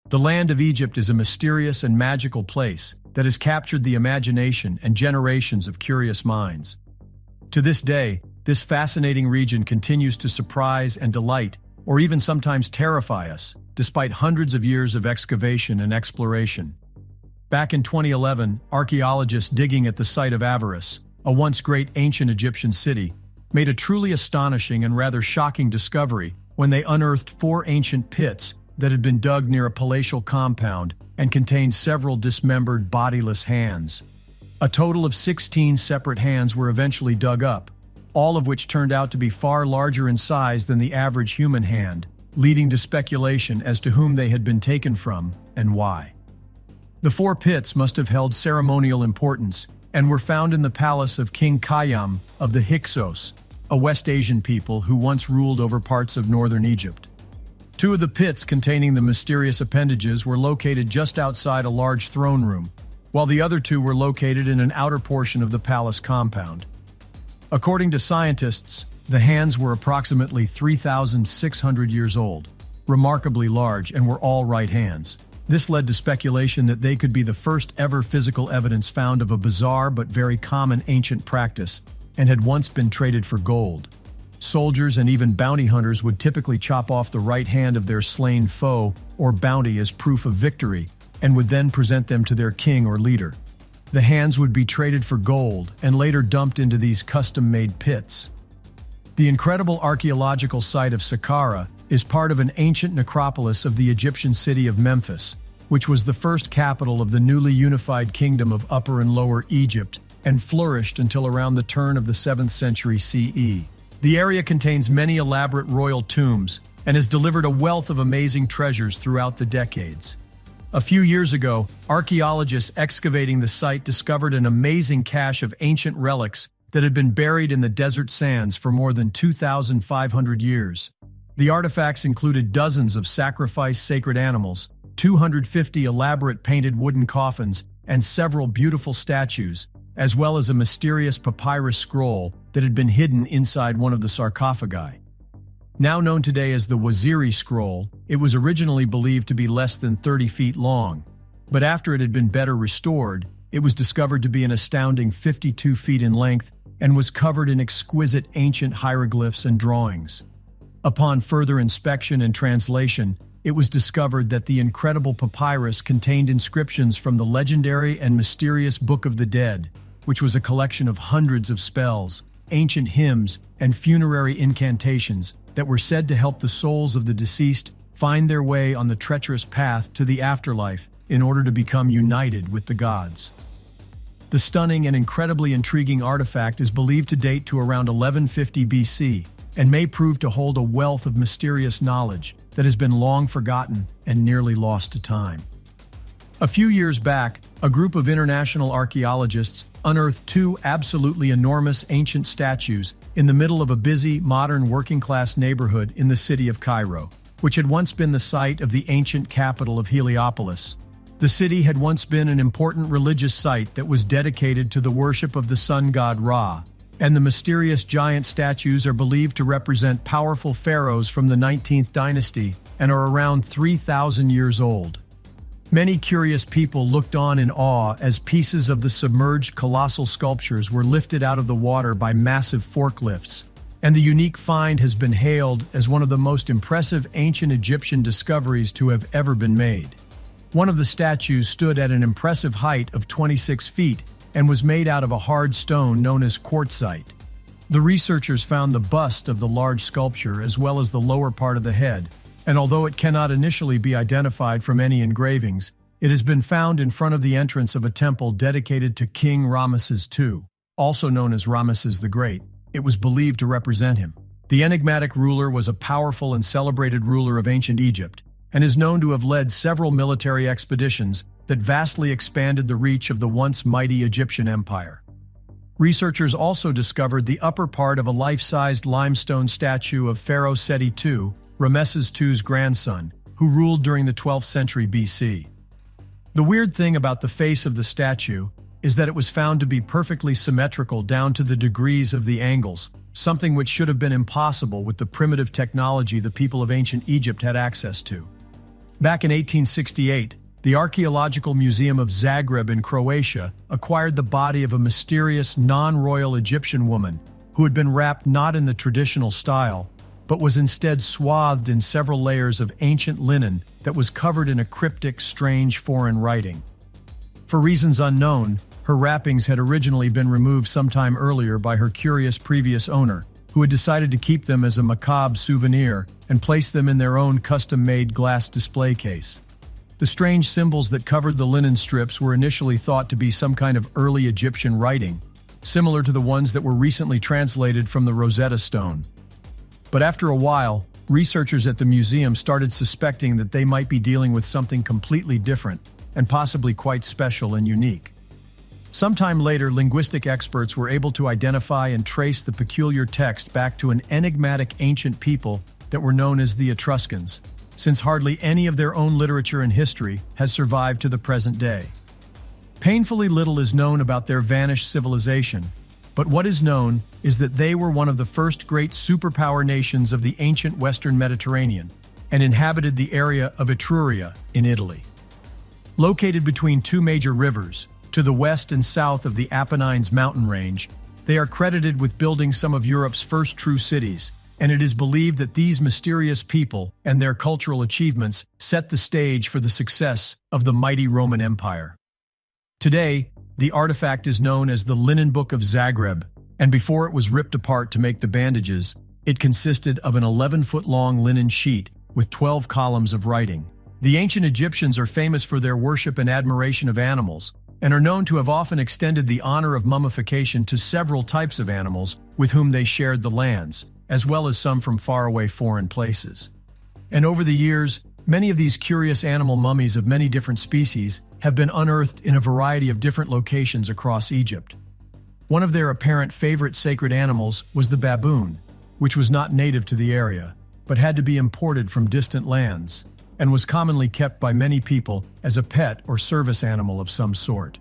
The land of Egypt is a mysterious and magical place that has captured the imagination and generations of curious minds. To this day, this fascinating region continues to surprise and delight, or even sometimes terrify us, despite hundreds of years of excavation and exploration. Back in 2011, archaeologists digging at the site of Avaris, a once great ancient Egyptian city, made a truly astonishing and rather shocking discovery when they unearthed 4 ancient pits that had been dug near a palatial compound and contained several dismembered, bodiless hands. A total of 16 separate hands were eventually dug up, all of which turned out to be far larger in size than the average human hand, leading to speculation as to whom they had been taken from and why. The 4 pits must have held ceremonial importance and were found in the palace of King Khayyam of the Hyksos, a West Asian people who once ruled over parts of northern Egypt. 2 of the pits containing the mysterious appendages were located just outside a large throne room, while the other 2 were located in an outer portion of the palace compound. According to scientists, the hands were approximately 3,600 years old, remarkably large, and were all right hands. This led to speculation that they could be the first ever physical evidence found of a bizarre but very common ancient practice, and had once been traded for gold. Soldiers and even bounty hunters would typically chop off the right hand of their slain foe or bounty as proof of victory, and would then present them to their king or leader. The hands would be traded for gold and later dumped into these custom-made pits. The incredible archaeological site of Sakara is part of an ancient necropolis of the Egyptian city of Memphis, which was the first capital of the newly unified kingdom of Upper and Lower Egypt and flourished until around the turn of the 7th century CE. The area contains many elaborate royal tombs and has delivered a wealth of amazing treasures throughout the decades. A few years ago, archaeologists excavating the site discovered an amazing cache of ancient relics that had been buried in the desert sands for more than 2,500 years. The artifacts included dozens of sacrificed sacred animals, 250 elaborate painted wooden coffins, and several beautiful statues, as well as a mysterious papyrus scroll that had been hidden inside one of the sarcophagi. Now known today as the Waziri scroll, it was originally believed to be less than 30 feet long, but after it had been better restored, it was discovered to be an astounding 52 feet in length and was covered in exquisite ancient hieroglyphs and drawings. Upon further inspection and translation, it was discovered that the incredible papyrus contained inscriptions from the legendary and mysterious Book of the Dead, which was a collection of hundreds of spells, ancient hymns, and funerary incantations that were said to help the souls of the deceased find their way on the treacherous path to the afterlife in order to become united with the gods. The stunning and incredibly intriguing artifact is believed to date to around 1150 BC and may prove to hold a wealth of mysterious knowledge that has been long forgotten and nearly lost to time. A few years back, a group of international archaeologists unearthed 2 absolutely enormous ancient statues in the middle of a busy, modern working-class neighborhood in the city of Cairo, which had once been the site of the ancient capital of Heliopolis. The city had once been an important religious site that was dedicated to the worship of the sun god Ra, and the mysterious giant statues are believed to represent powerful pharaohs from the 19th dynasty and are around 3,000 years old. Many curious people looked on in awe as pieces of the submerged colossal sculptures were lifted out of the water by massive forklifts, and the unique find has been hailed as one of the most impressive ancient Egyptian discoveries to have ever been made. One of the statues stood at an impressive height of 26 feet and was made out of a hard stone known as quartzite. The researchers found the bust of the large sculpture as well as the lower part of the head, and although it cannot initially be identified from any engravings, it has been found in front of the entrance of a temple dedicated to King Ramesses II, also known as Ramesses the Great. It was believed to represent him. The enigmatic ruler was a powerful and celebrated ruler of ancient Egypt, and is known to have led several military expeditions that vastly expanded the reach of the once mighty Egyptian empire. Researchers also discovered the upper part of a life-sized limestone statue of Pharaoh Seti II, Ramesses II's grandson, who ruled during the 12th century BC. The weird thing about the face of the statue is that it was found to be perfectly symmetrical down to the degrees of the angles, something which should have been impossible with the primitive technology the people of ancient Egypt had access to. Back in 1868, the Archaeological Museum of Zagreb in Croatia acquired the body of a mysterious non-royal Egyptian woman who had been wrapped not in the traditional style, but was instead swathed in several layers of ancient linen that was covered in a cryptic, strange foreign writing. For reasons unknown, her wrappings had originally been removed sometime earlier by her curious previous owner, who had decided to keep them as a macabre souvenir and place them in their own custom-made glass display case. The strange symbols that covered the linen strips were initially thought to be some kind of early Egyptian writing, similar to the ones that were recently translated from the Rosetta Stone. But after a while, researchers at the museum started suspecting that they might be dealing with something completely different and possibly quite special and unique. Sometime later, linguistic experts were able to identify and trace the peculiar text back to an enigmatic ancient people that were known as the Etruscans, since hardly any of their own literature and history has survived to the present day. Painfully little is known about their vanished civilization, but what is known is that they were one of the first great superpower nations of the ancient Western Mediterranean and inhabited the area of Etruria in Italy. Located between two major rivers, to the west and south of the Apennines mountain range, they are credited with building some of Europe's first true cities, and it is believed that these mysterious people and their cultural achievements set the stage for the success of the mighty Roman Empire. Today, the artifact is known as the Linen Book of Zagreb, and before it was ripped apart to make the bandages, it consisted of an 11-foot-long linen sheet with 12 columns of writing. The ancient Egyptians are famous for their worship and admiration of animals, and are known to have often extended the honor of mummification to several types of animals with whom they shared the lands, as well as some from faraway foreign places. And over the years, many of these curious animal mummies of many different species have been unearthed in a variety of different locations across Egypt. One of their apparent favorite sacred animals was the baboon, which was not native to the area, but had to be imported from distant lands, and was commonly kept by many people as a pet or service animal of some sort.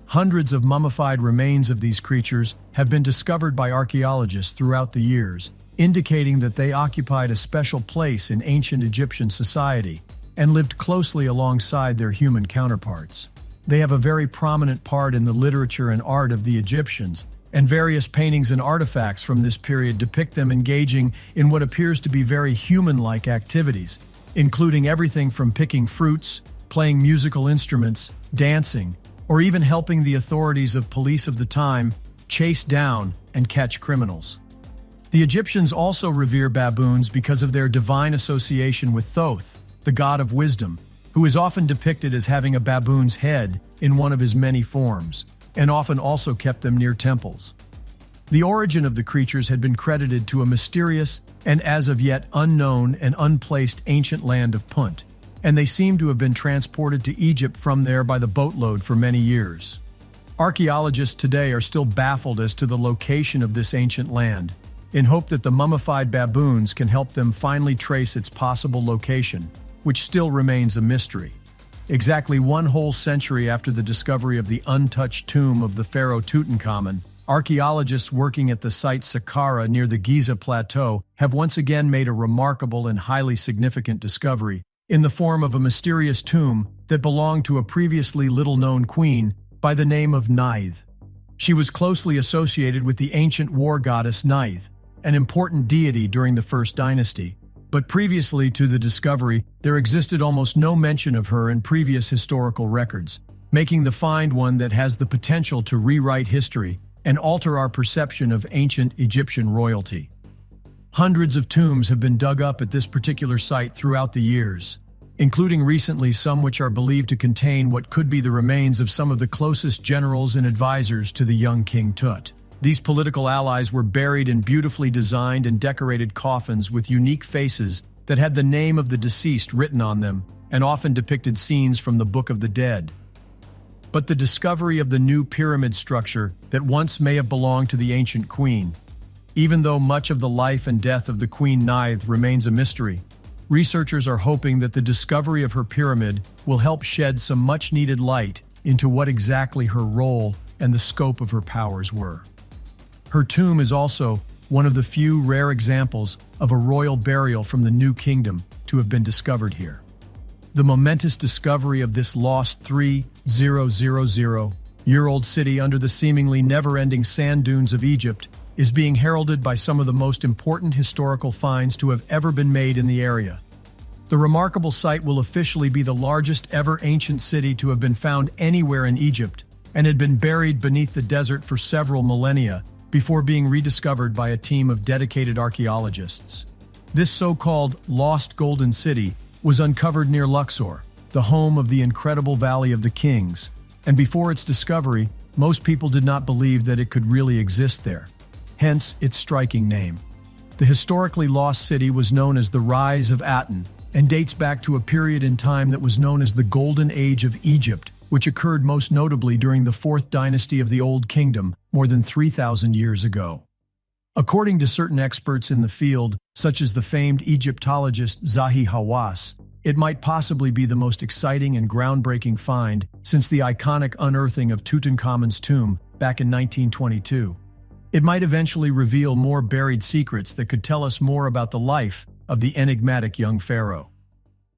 Hundreds of mummified remains of these creatures have been discovered by archaeologists throughout the years, indicating that they occupied a special place in ancient Egyptian society and lived closely alongside their human counterparts. They have a very prominent part in the literature and art of the Egyptians, and various paintings and artifacts from this period depict them engaging in what appears to be very human-like activities, including everything from picking fruits, playing musical instruments, dancing, or even helping the authorities of police of the time chase down and catch criminals. The Egyptians also revere baboons because of their divine association with Thoth, the god of wisdom, who is often depicted as having a baboon's head in one of his many forms, and often also kept them near temples. The origin of the creatures had been credited to a mysterious and as of yet unknown and unplaced ancient land of Punt, and they seem to have been transported to Egypt from there by the boatload for many years. Archaeologists today are still baffled as to the location of this ancient land, in hope that the mummified baboons can help them finally trace its possible location, which still remains a mystery. Exactly one whole century after the discovery of the untouched tomb of the pharaoh Tutankhamun, archaeologists working at the site Sakara near the Giza Plateau have once again made a remarkable and highly significant discovery in the form of a mysterious tomb that belonged to a previously little-known queen by the name of Naithe. She was closely associated with the ancient war goddess Naithe, an important deity during the First Dynasty, but previously to the discovery, there existed almost no mention of her in previous historical records, making the find one that has the potential to rewrite history and alter our perception of ancient Egyptian royalty. Hundreds of tombs have been dug up at this particular site throughout the years, including recently some which are believed to contain what could be the remains of some of the closest generals and advisors to the young King Tut. These political allies were buried in beautifully designed and decorated coffins with unique faces that had the name of the deceased written on them and often depicted scenes from the Book of the Dead. But the discovery of the new pyramid structure that once may have belonged to the ancient queen, even though much of the life and death of the Queen Naithe remains a mystery, researchers are hoping that the discovery of her pyramid will help shed some much-needed light into what exactly her role and the scope of her powers were. Her tomb is also one of the few rare examples of a royal burial from the New Kingdom to have been discovered here. The momentous discovery of this lost 3,000-year-old city under the seemingly never-ending sand dunes of Egypt is being heralded by some of the most important historical finds to have ever been made in the area. The remarkable site will officially be the largest ever ancient city to have been found anywhere in Egypt and had been buried beneath the desert for several millennia before being rediscovered by a team of dedicated archaeologists. This so-called Lost Golden City was uncovered near Luxor, the home of the incredible Valley of the Kings, and before its discovery, most people did not believe that it could really exist there. Hence its striking name. The historically lost city was known as the Rise of Aten and dates back to a period in time that was known as the Golden Age of Egypt, which occurred most notably during the 4th dynasty of the Old Kingdom more than 3,000 years ago. According to certain experts in the field, such as the famed Egyptologist Zahi Hawass, it might possibly be the most exciting and groundbreaking find since the iconic unearthing of Tutankhamun's tomb back in 1922. It might eventually reveal more buried secrets that could tell us more about the life of the enigmatic young pharaoh.